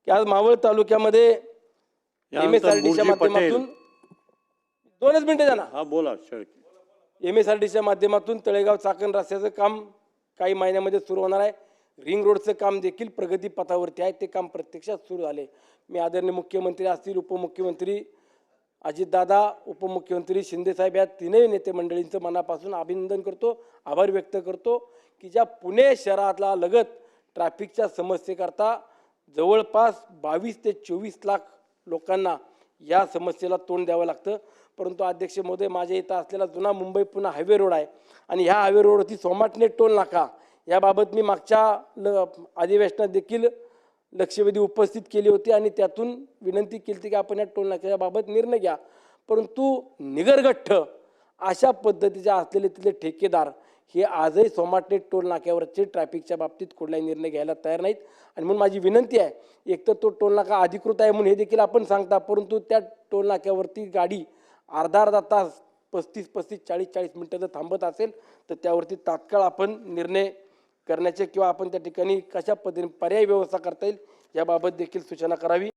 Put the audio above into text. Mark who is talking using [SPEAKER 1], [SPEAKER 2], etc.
[SPEAKER 1] की आज मावळ तालुक्यामध्ये
[SPEAKER 2] यानंतर
[SPEAKER 1] MSRDच्या
[SPEAKER 2] मुरजी पटेल.
[SPEAKER 1] माध्यमातून 2च मिनिटं द्या ना.
[SPEAKER 2] हा बोला शेळके.
[SPEAKER 1] MSRDच्या माध्यमातून तळेगाव चाकण रस्त्याचं काम काही महिन्यामध्ये सुरू होणार आहे. रिंग रोडचं काम देखील प्रगती पथावरती आहे. ते काम प्रत्यक्षात सुरू झाले. मी आदरणीय मुख्यमंत्री असतील, उपमुख्यमंत्री अजितदादा, उपमुख्यमंत्री शिंदेसाहेब या तीनही नेते मंडळींचं मनापासून अभिनंदन करतो, आभार व्यक्त करतो की ज्या पुणे शहरातला लगत ट्रॅफिकच्या समस्येकरता जवळपास 22 ते 24 लाख लोकांना या समस्येला तोंड द्यावं लागतं. परंतु अध्यक्ष महोदय, माझ्या इथं असलेला जुना मुंबई पुणे हायवे रोड आहे आणि ह्या हायवे रोडवरती सोमाटणे टोल नाका याबाबत मी मागच्या अधिवेशनात देखील लक्षवेधी उपस्थित केली होती आणि त्यातून विनंती केली होती की आपण या टोल नाक्याबाबत निर्णय घ्या. परंतु निगरगठ्ठ अशा पद्धतीचे असलेले तिथले ठेकेदार हे आजही सोमाटणे टोल नाक्यावरचे ट्रॅफिकच्या बाबतीत कुठलाही निर्णय घ्यायला तयार नाहीत. आणि म्हणून माझी विनंती आहे, एकतर तो टोल नाका अधिकृत आहे म्हणून हे देखील आपण सांगता, परंतु त्या टोल नाक्यावरती गाडी अर्धा तास 35-35, 40-40 मिनटं जर थांबत असेल तर त्यावरती तात्काळ आपण निर्णय करण्याचे किंवा आपण त्या ठिकाणी कशा पद्धतीने पर्यायी व्यवस्था करता येईल याबाबत देखील सूचना करावी.